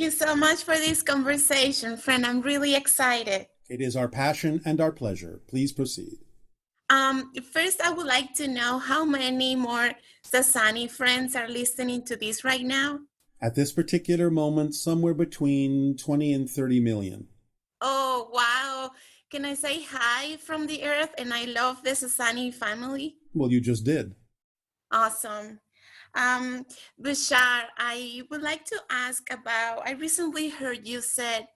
you so much for this conversation, friend. I'm really excited. It is our passion and our pleasure. Please proceed. First, I would like to know how many more Sasani friends are listening to this right now. At this particular moment, somewhere between 20 and 30 million. Oh, wow. Can I say hi from the earth? And I love the Sasani family. Well, you just did. Awesome. Bashar, I would like to ask about, I recently heard you said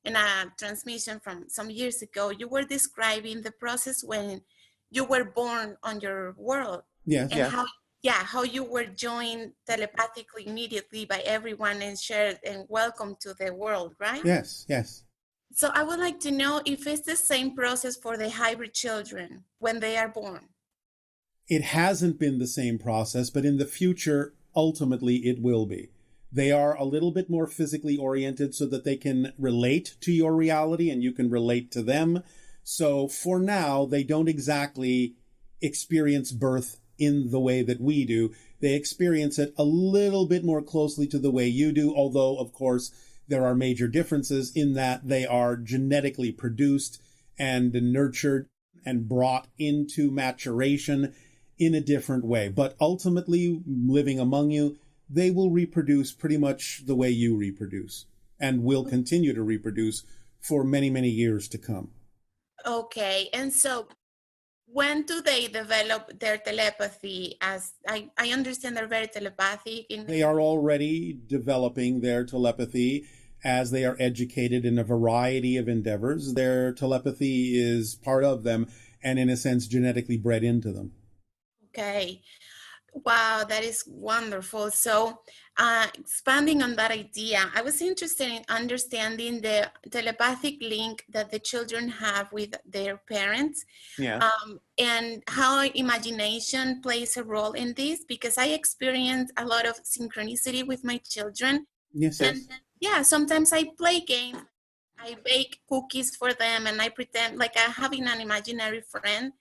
in a transmission from some years ago, you were describing the process when you were born on your world Yes. and how you were joined telepathically immediately by everyone and shared and welcome to the world, right? Yes. Yes. So I would like to know if it's the same process for the hybrid children when they are born. It hasn't been the same process, but in the future, ultimately, it will be. They are a little bit more physically oriented so that they can relate to your reality and you can relate to them. So for now, they don't exactly experience birth in the way that we do. They experience it a little bit more closely to the way you do, although, of course, there are major differences in that they are genetically produced and nurtured and brought into maturation in a different way. But ultimately, living among you, they will reproduce pretty much the way you reproduce and will continue to reproduce for many, many years to come. Okay, and so when do they develop their telepathy? As I understand they're very telepathic. They are already developing their telepathy as they are educated in a variety of endeavors. Their telepathy is part of them and, in a sense, genetically bred into them. Okay. Wow, that is wonderful. So, expanding on that idea, I was interested in understanding the telepathic link that the children have with their parents, and how imagination plays a role in this, because I experience a lot of synchronicity with my children. Yes, And yes. yeah, sometimes I play games, I bake cookies for them, and I pretend like I'm having an imaginary friend.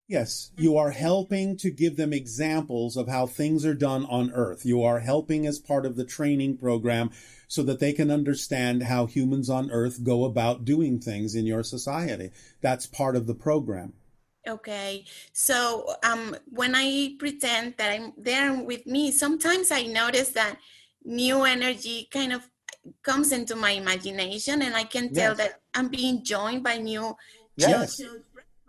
Yes, you are helping to give them examples of how things are done on Earth. You are helping as part of the training program so that they can understand how humans on Earth go about doing things in your society. That's part of the program. Okay, so when I pretend that I'm there with me, sometimes I notice that new energy kind of comes into my imagination, and I can tell that I'm being joined by new Yes, children.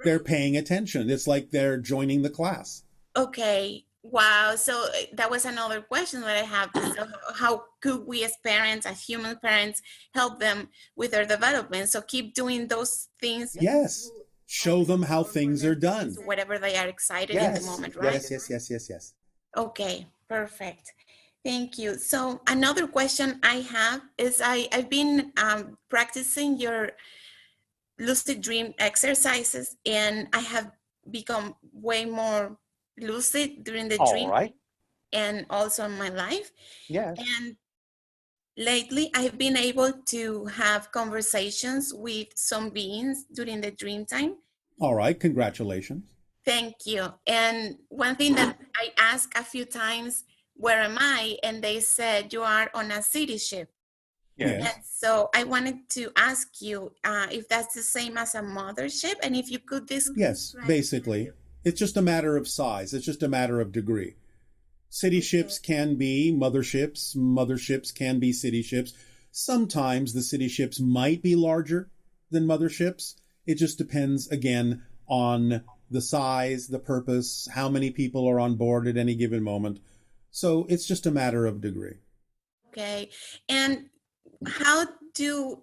they're paying attention. It's like they're joining the class. Okay, wow. So that was another question that I have. So how could we as parents, as human parents, help them with their development? So keep doing those things, Yes, show them how things are done. whatever they are excited in the Yes, moment, right? yes. Okay, perfect. Thank you. So another question I have is I've been practicing your lucid dream exercises, and I have become way more lucid during the dream and also in my life. And lately I've been able to have conversations with some beings during the dream time. All right, congratulations. Thank you. And one thing that I asked a few times, where am I? And they said, you are on a city ship. Yes. And so I wanted to ask you if that's the same as a mothership, and if you could describe. Yes, basically. It's just a matter of size. It's just a matter of degree. City ships can be motherships. Motherships can be city ships. Sometimes the city ships might be larger than motherships. It just depends, again, on the size, the purpose, how many people are on board at any given moment. So it's just a matter of degree. Okay. And how do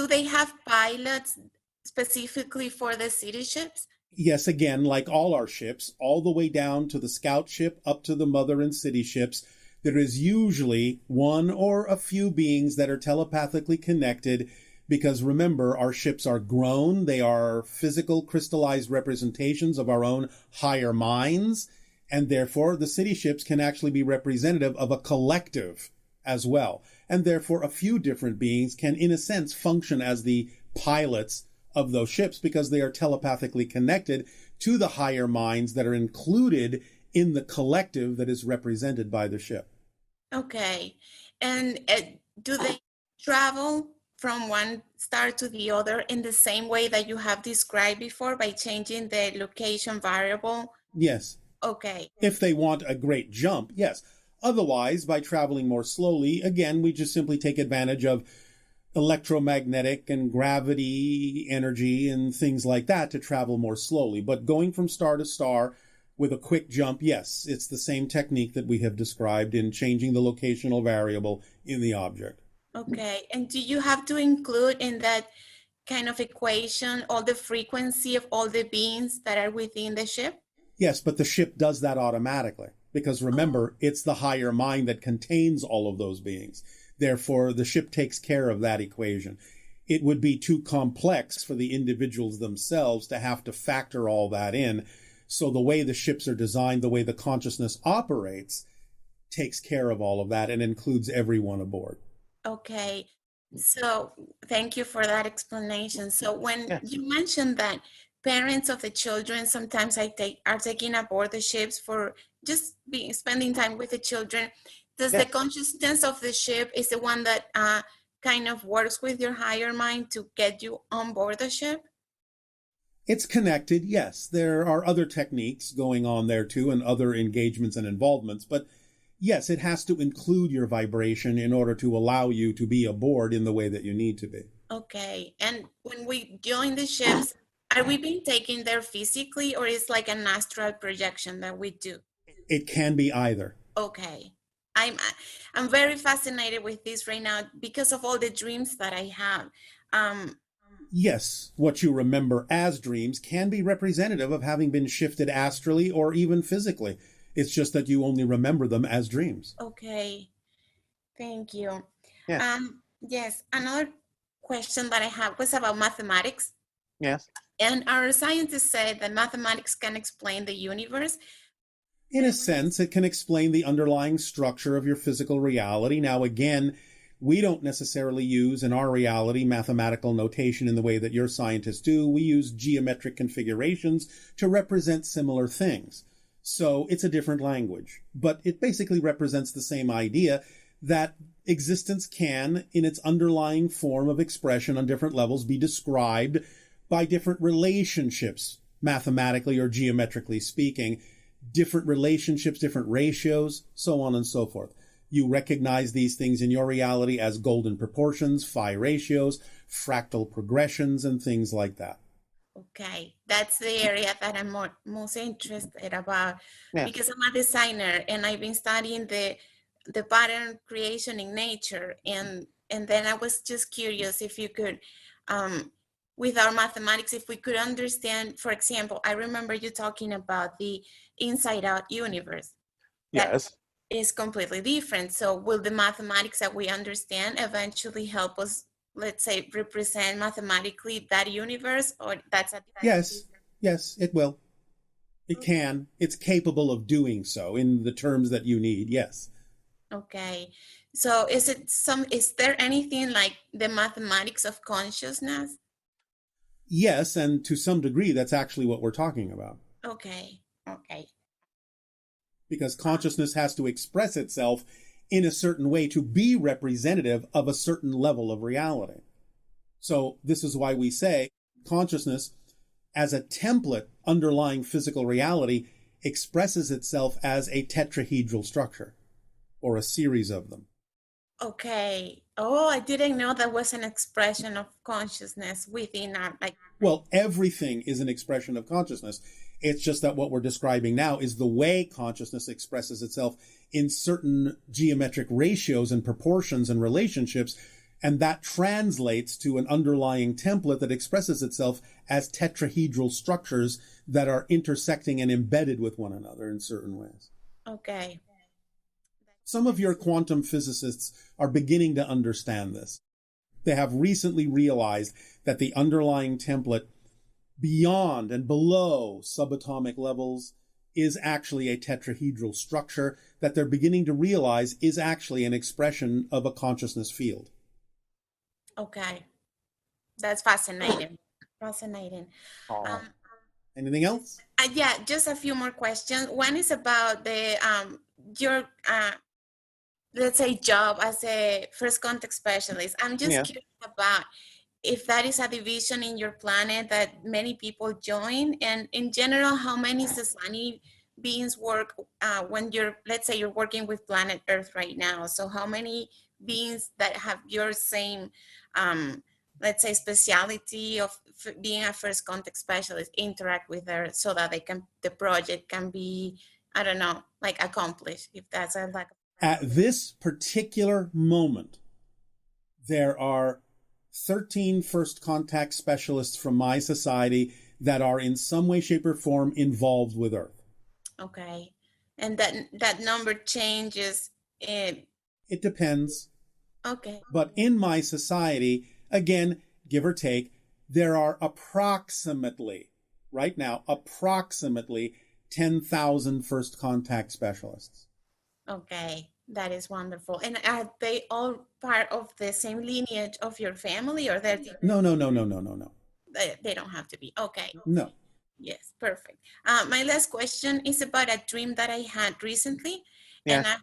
they have pilots specifically for the city ships? Yes, again, like all our ships, all the way down to the scout ship up to the mother and city ships, there is usually one or a few beings that are telepathically connected, because remember, our ships are grown. They are physical crystallized representations of our own higher minds. And therefore, the city ships can actually be representative of a collective as well. And therefore, a few different beings can, in a sense, function as the pilots of those ships because they are telepathically connected to the higher minds that are included in the collective that is represented by the ship. Okay. And do they travel from one star to the other in the same way that you have described before by changing the location variable? Yes. Okay. If they want a great jump, yes. Otherwise, by traveling more slowly, again, we just simply take advantage of electromagnetic and gravity energy and things like that to travel more slowly. But going from star to star with a quick jump, yes, it's the same technique that we have described in changing the locational variable in the object. Okay. And do you have to include in that kind of equation all the frequency of all the beings that are within the ship? Yes, but the ship does that automatically because remember, it's the higher mind that contains all of those beings. Therefore, the ship takes care of that equation. It would be too complex for the individuals themselves to have to factor all that in. So the way the ships are designed, the way the consciousness operates, takes care of all of that and includes everyone aboard. Okay. So thank you for that explanation. So when you mentioned that parents of the children sometimes are taking aboard the ships for just spending time with the children, does the consciousness of the ship is the one that kind of works with your higher mind to get you on board the ship? It's connected, yes. There are other techniques going on there too and other engagements and involvements, but yes, it has to include your vibration in order to allow you to be aboard in the way that you need to be. Okay. And when we join the ships, are we being taken there physically or is like an astral projection that we do? It can be either. Okay. I'm very fascinated with this right now because of all the dreams that I have. Um, Yes, what you remember as dreams can be representative of having been shifted astrally or even physically. It's just that you only remember them as dreams. okay. Thank you. Yes. Yes, another question that I have was about mathematics. Yes. And our scientists said that mathematics can explain the universe. In a sense, it can explain the underlying structure of your physical reality. Now, again, we don't necessarily use in our reality mathematical notation in the way that your scientists do. We use geometric configurations to represent similar things. So it's a different language, but it basically represents the same idea that existence can, in its underlying form of expression on different levels, be described by different relationships, mathematically or geometrically speaking, different relationships, different ratios, so on and so forth. You recognize these things in your reality as golden proportions, phi ratios, fractal progressions, and things like that. Okay, that's the area that I'm most interested about because I'm a designer and I've been studying the pattern creation in nature, and then I was just curious if you could with our mathematics, if we could understand, for example, I remember you talking about the inside out universe that is completely different. So will the mathematics that we understand eventually help us, let's say, represent mathematically that universe, or that's a Yes, it will. It can. It's capable of doing so in the terms that you need, yes. Okay. So is there anything like the mathematics of consciousness? Yes, and to some degree, that's actually what we're talking about. Okay. Okay. Because consciousness has to express itself in a certain way to be representative of a certain level of reality. So this is why we say consciousness, as a template underlying physical reality, expresses itself as a tetrahedral structure, or a series of them. Okay. Oh, I didn't know that was an expression of consciousness within our, like. Well, everything is an expression of consciousness. It's just that what we're describing now is the way consciousness expresses itself in certain geometric ratios and proportions and relationships, and that translates to an underlying template that expresses itself as tetrahedral structures that are intersecting and embedded with one another in certain ways. Okay. Some of your quantum physicists are beginning to understand this. They have recently realized that the underlying template beyond and below subatomic levels is actually a tetrahedral structure that they're beginning to realize is actually an expression of a consciousness field. Okay. That's fascinating. Fascinating. Anything else? Yeah, just a few more questions. One is about the your let's say, job as a first contact specialist. I'm just curious about if that is a division in your planet that many people join, and in general, how many Sasani beings work when you're, let's say, you're working with planet Earth right now. So how many beings that have your same, let's say, speciality of being a first contact specialist interact with her so that the project can be, I don't know, like accomplished, if that's a like. At this particular moment, there are 13 first contact specialists from my society that are in some way, shape, or form involved with Earth. Okay. And that number changes. It depends. Okay. But in my society, again, give or take, there are approximately, right now, approximately 10,000 first contact specialists. Okay, that is wonderful. And are they all part of the same lineage of your family, or they're different? No. They don't have to be. Okay. No. Yes, perfect. My last question is about a dream that I had recently. Yes. And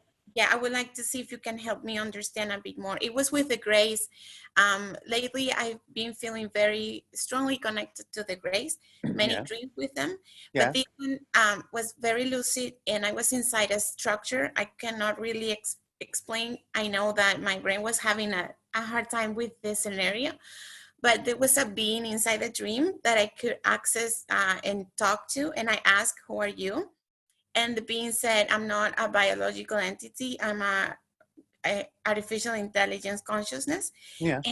I would like to see if you can help me understand a bit more. It was with the Grays. Lately, I've been feeling very strongly connected to the Grays, many dreams with them. But this one was very lucid, and I was inside a structure I cannot really explain. I know that my brain was having a hard time with this scenario. But there was a being inside the dream that I could access and talk to. And I asked, "Who are you?" And the being said, "I'm not a biological entity. I'm a artificial intelligence consciousness." Yes.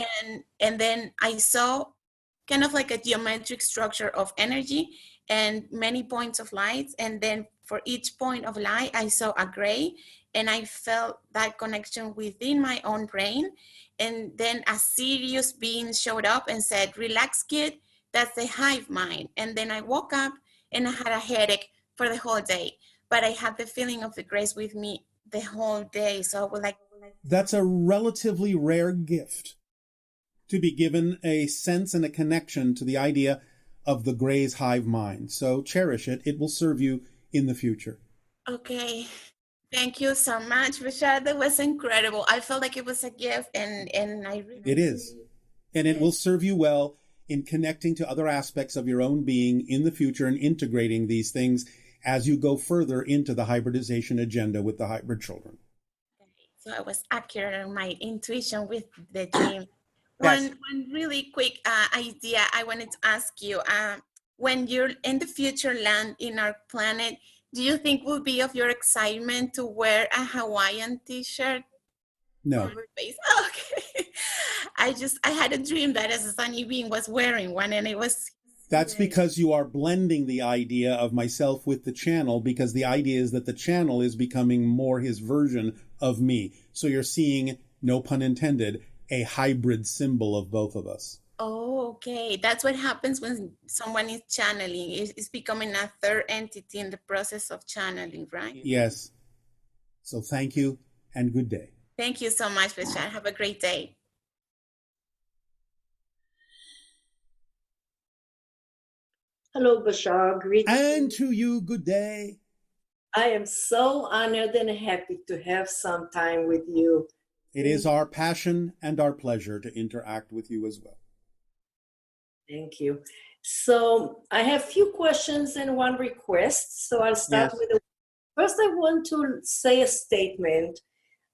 And then I saw kind of like a geometric structure of energy and many points of lights. And then for each point of light, I saw a gray, and I felt that connection within my own brain. And then a serious being showed up and said, "Relax, kid, that's the hive mind." And then I woke up and I had a headache for the whole day, but I had the feeling of the grace with me the whole day. So I would like. That's a relatively rare gift, to be given a sense and a connection to the idea of the Gray's hive mind. So cherish it. It will serve you in the future. Okay. Thank you so much, Bashar. That was incredible. I felt like it was a gift, and I really. It is. And it will serve you well in connecting to other aspects of your own being in the future and integrating these things as you go further into the hybridization agenda with the hybrid children. So I was accurate on my intuition with the dream. Yes. One really quick idea I wanted to ask you. When you're in the future land in our planet, do you think will be of your excitement to wear a Hawaiian t-shirt? No. Okay. I had a dream that as a sunny being was wearing one, and it was. That's because you are blending the idea of myself with the channel, because the idea is that the channel is becoming more his version of me. So you're seeing, no pun intended, a hybrid symbol of both of us. Oh, okay. That's what happens when someone is channeling. It's becoming a third entity in the process of channeling, right? Yes. So thank you and good day. Thank you so much, Bashar. Have a great day. Hello, Bashar. Greetings. And to you, good day. I am so honored and happy to have some time with you. It is our passion and our pleasure to interact with you as well. Thank you. So I have a few questions and one request. So I'll start with the first. I want to say a statement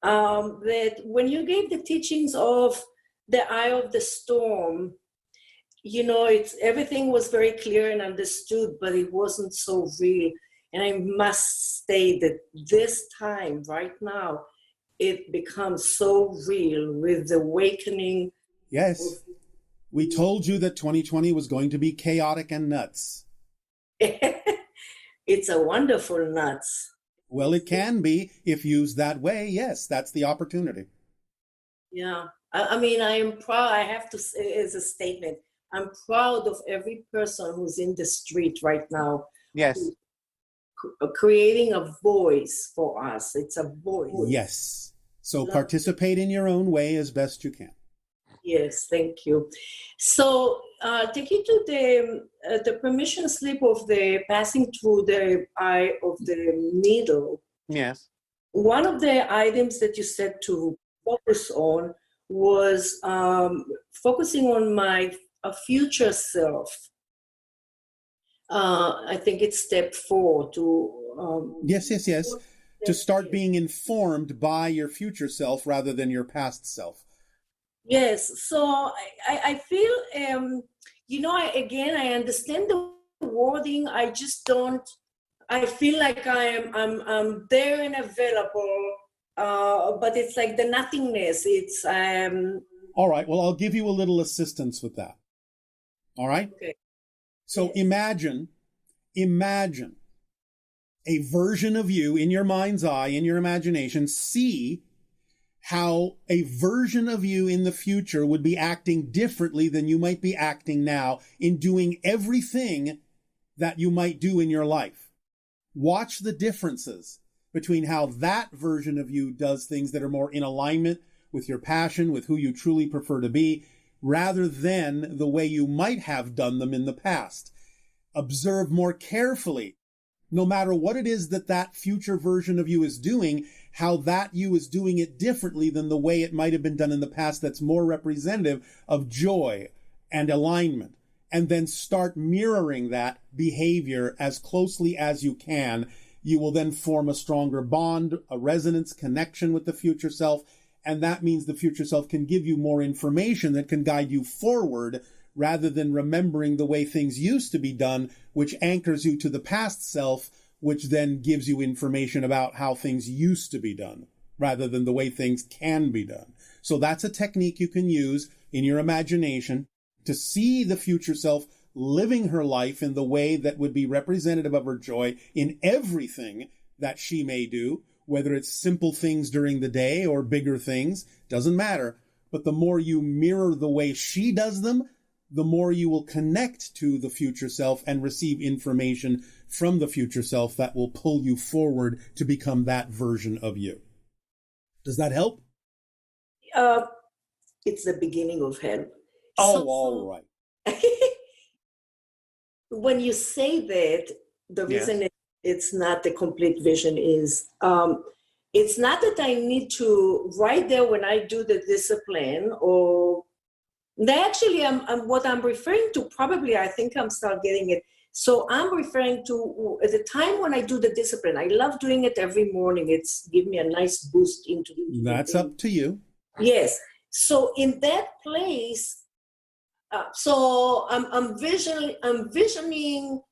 that when you gave the teachings of the eye of the storm, you know, everything was very clear and understood, but it wasn't so real. And I must state that this time, right now, it becomes so real with the awakening. Yes. We told you that 2020 was going to be chaotic and nuts. It's a wonderful nuts. Well, it can be if used that way. Yes, that's the opportunity. Yeah. I mean, I am proud. I have to say as a statement, I'm proud of every person who's in the street right now. Yes. Creating a voice for us. It's a voice. Yes. So participate in your own way as best you can. Yes, thank you. So take you to the permission slip of the passing through the eye of the needle. Yes. one of the items that you said to focus on was focusing on my future self. I think it's step 4 to... Yes. To start being informed by your future self rather than your past self. Yes. So I feel, I understand the wording. I just don't, I feel like I'm there and available, but it's like the nothingness. It's... All right. Well, I'll give you a little assistance with that. All right. Okay. So imagine a version of you in your mind's eye, in your imagination. See how a version of you in the future would be acting differently than you might be acting now in doing everything that you might do in your life. Watch the differences between how that version of you does things that are more in alignment with your passion, with who you truly prefer to be, rather than the way you might have done them in the past. Observe more carefully, no matter what it is that future version of you is doing, how that you is doing it differently than the way it might have been done in the past that's more representative of joy and alignment. And then start mirroring that behavior as closely as you can. You will then form a stronger bond, a resonance connection with the future self. And that means the future self can give you more information that can guide you forward rather than remembering the way things used to be done, which anchors you to the past self, which then gives you information about how things used to be done rather than the way things can be done. So that's a technique you can use in your imagination to see the future self living her life in the way that would be representative of her joy in everything that she may do, whether it's simple things during the day or bigger things, doesn't matter. But the more you mirror the way she does them, the more you will connect to the future self and receive information from the future self that will pull you forward to become that version of you. Does that help? It's the beginning of help. All right. When you say that, the reason it's not the complete vision is, it's not that I need to, right there when I do the discipline, or actually what I'm referring to, probably I think I'm start getting it. So I'm referring to at the time when I do the discipline. I love doing it every morning. It's give me a nice boost into the That's day. up to you. Yes. So in that place, so I'm visioning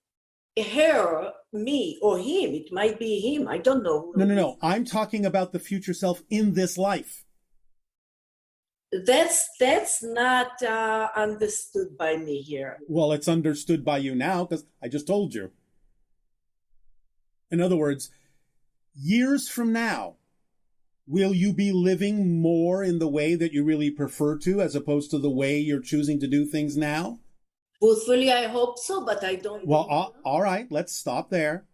her, me, or him. It might be him. I don't know. No. I'm talking about the future self in this life. That's not understood by me here. Well, it's understood by you now because I just told you. In other words, years from now, will you be living more in the way that you really prefer to as opposed to the way you're choosing to do things now? Truthfully, I hope so, but I don't. Well, all right, let's stop there.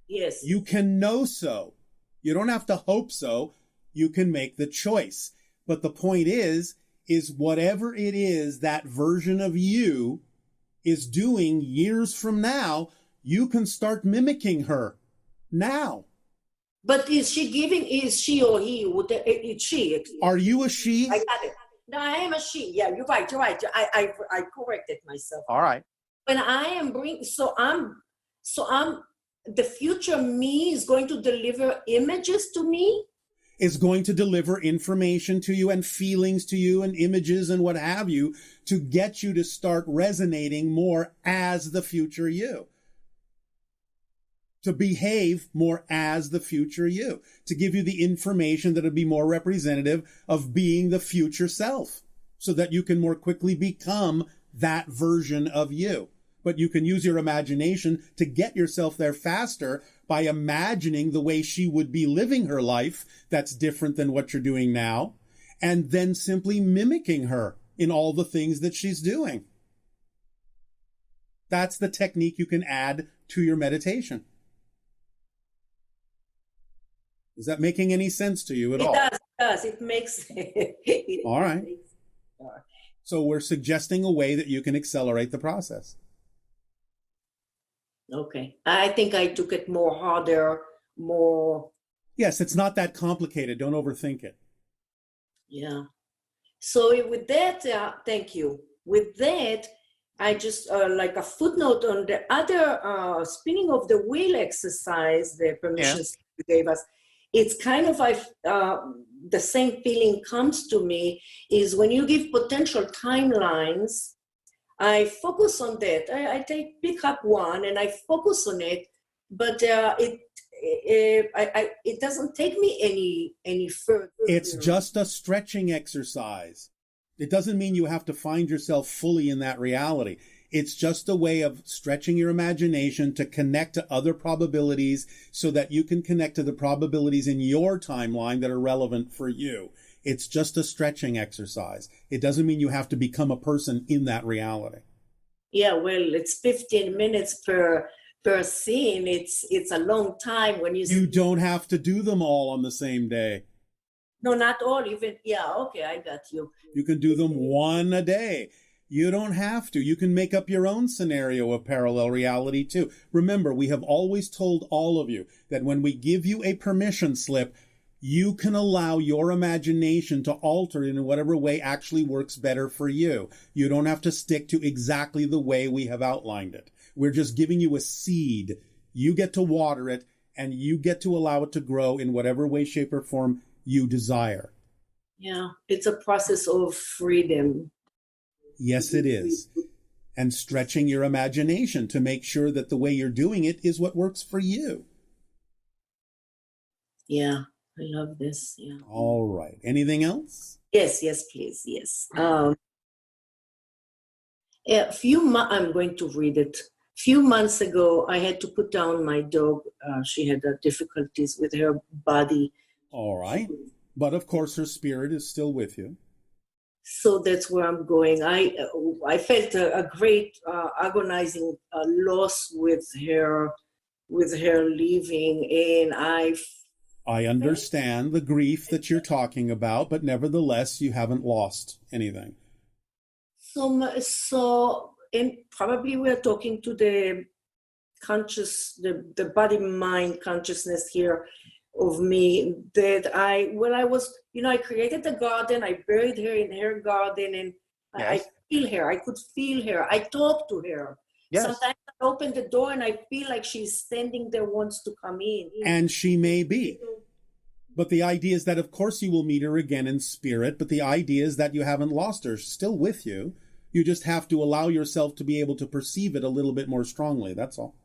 Yes. You can know so. You don't have to hope so. You can make the choice. But the point is whatever it is that version of you is doing years from now, you can start mimicking her now. But is she or he? It's she. Are you a she? I got it. No, I am a she. Yeah, you're right. I corrected myself. All right. When I am the future me is going to deliver images to me. Is going to deliver information to you and feelings to you and images and what have you to get you to start resonating more as the future you. To behave more as the future you, to give you the information that would be more representative of being the future self, so that you can more quickly become that version of you. But you can use your imagination to get yourself there faster by imagining the way she would be living her life that's different than what you're doing now, and then simply mimicking her in all the things that she's doing. That's the technique you can add to your meditation. Is that making any sense to you at all? It does. It makes all right. So we're suggesting a way that you can accelerate the process. Okay. I think I took it more harder, more... Yes, it's not that complicated. Don't overthink it. Yeah. So with that, thank you. With that, I just like a footnote on the other spinning of the wheel exercise, the permissions you gave us. It's kind of the same feeling comes to me is when you give potential timelines. I focus on that. I pick up one and I focus on it, but it doesn't take me any further. It's just a stretching exercise. It doesn't mean you have to find yourself fully in that reality. It's just a way of stretching your imagination to connect to other probabilities so that you can connect to the probabilities in your timeline that are relevant for you. It's just a stretching exercise. It doesn't mean you have to become a person in that reality. Yeah, well, it's 15 minutes per scene. It's a long time when You don't have to do them all on the same day. No, not all. Even okay, I got you. You can do them one a day. You don't have to. You can make up your own scenario of parallel reality too. Remember, we have always told all of you that when we give you a permission slip, you can allow your imagination to alter in whatever way actually works better for you. You don't have to stick to exactly the way we have outlined it. We're just giving you a seed. You get to water it, and you get to allow it to grow in whatever way, shape, or form you desire. Yeah, it's a process of freedom. Yes, it is. And stretching your imagination to make sure that the way you're doing it is what works for you. Yeah, I love this. Yeah. All right. Anything else? Yes, please. Yes. I'm going to read it. A few months ago, I had to put down my dog. She had difficulties with her body. All right. But of course, her spirit is still with you. So that's where I'm going. I felt a great agonizing loss with her leaving, and I understand the grief that you're talking about, but nevertheless, you haven't lost anything. So, and probably we're talking to the body mind consciousness here of me, that I created the garden, I buried her in her garden, and I feel her. I could feel her. I talk to her. Yes. Sometimes I open the door and I feel like she's standing there, wants to come in. And she may be. But the idea is that, of course, you will meet her again in spirit, but the idea is that you haven't lost her. She's still with you. You just have to allow yourself to be able to perceive it a little bit more strongly. That's all.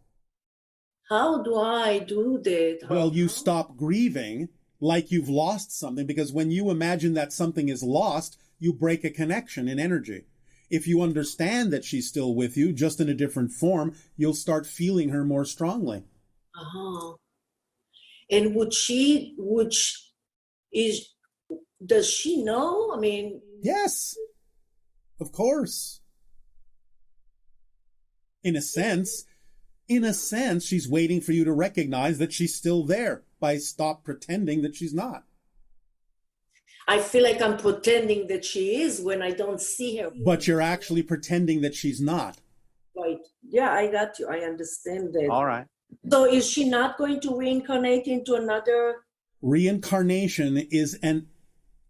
How do I do that? Well, you stop grieving like you've lost something, because when you imagine that something is lost, you break a connection in energy. If you understand that she's still with you, just in a different form, you'll start feeling her more strongly. Uh-huh. And does she know? I mean... Yes, of course. In a sense, she's waiting for you to recognize that she's still there by stop pretending that she's not. I feel like I'm pretending that she is when I don't see her. But you're actually pretending that she's not. Right. Yeah, I got you. I understand that. All right. So is she not going to reincarnate into another? Reincarnation is an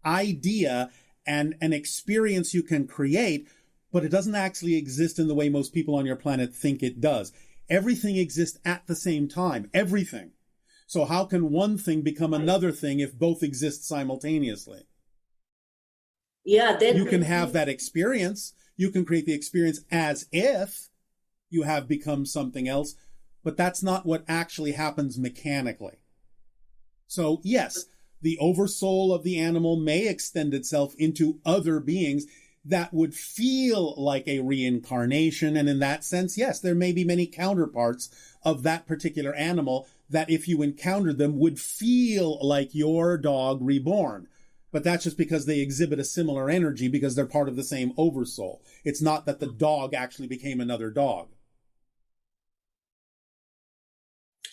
idea and an experience you can create, but it doesn't actually exist in the way most people on your planet think it does. Everything exists at the same time. Everything. So how can one thing become another thing if both exist simultaneously? Yeah, you can have that experience. You can create the experience as if you have become something else, but that's not what actually happens mechanically. So yes, the oversoul of the animal may extend itself into other beings that would feel like a reincarnation. And in that sense, yes, there may be many counterparts of that particular animal that if you encountered them would feel like your dog reborn. But that's just because they exhibit a similar energy because they're part of the same oversoul. It's not that the dog actually became another dog.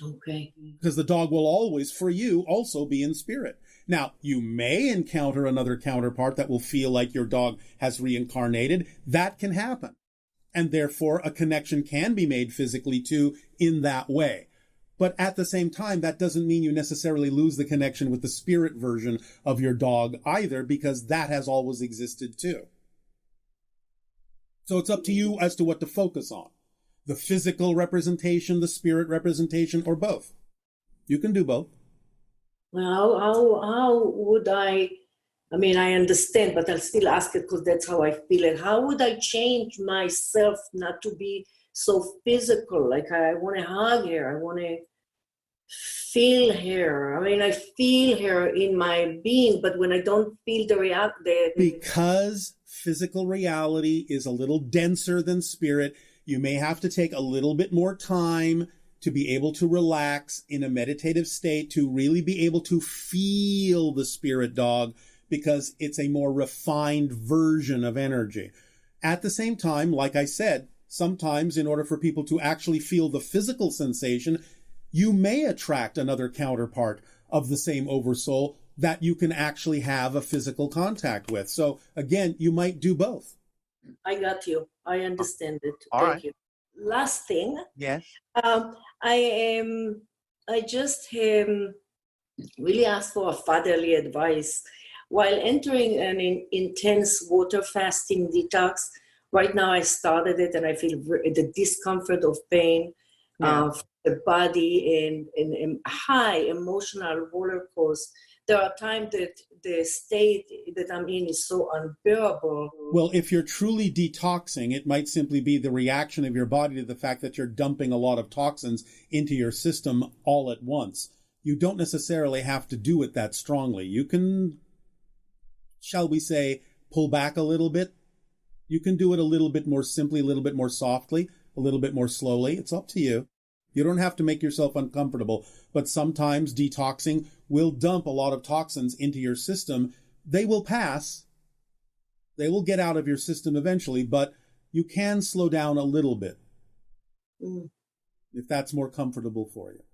Okay. Because the dog will always, for you, also be in spirit. Now, you may encounter another counterpart that will feel like your dog has reincarnated. That can happen. And therefore, a connection can be made physically too in that way. But at the same time, that doesn't mean you necessarily lose the connection with the spirit version of your dog either, because that has always existed too. So it's up to you as to what to focus on. The physical representation, the spirit representation, or both. You can do both. Well, how would I mean, I understand, but I'll still ask it because that's how I feel it. How would I change myself not to be so physical? Like, I want to hug her. I want to feel her. I mean, I feel her in my being, but when I don't feel Because physical reality is a little denser than spirit, you may have to take a little bit more time to be able to relax in a meditative state, to really be able to feel the spirit dog, because it's a more refined version of energy. At the same time, like I said, sometimes in order for people to actually feel the physical sensation, you may attract another counterpart of the same oversoul that you can actually have a physical contact with. So again, you might do both. I got you. I understand it. All Thank right. you. Last thing. Yes. I just really asked for a fatherly advice. While entering an intense water fasting detox, right now I started it and I feel the discomfort of pain of the body and high emotional roller coaster. There are times that the state that I'm in is so unbearable. Well, if you're truly detoxing, it might simply be the reaction of your body to the fact that you're dumping a lot of toxins into your system all at once. You don't necessarily have to do it that strongly. You can, shall we say, pull back a little bit. You can do it a little bit more simply, a little bit more softly, a little bit more slowly. It's up to you. You don't have to make yourself uncomfortable, but sometimes detoxing will dump a lot of toxins into your system. They will pass. They will get out of your system eventually, but you can slow down a little bit if that's more comfortable for you.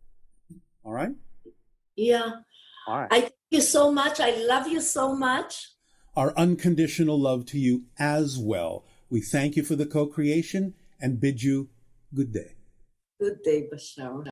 All right? Yeah. All right. I thank you so much. I love you so much. Our unconditional love to you as well. We thank you for the co-creation and bid you good day. Good day, Bashar.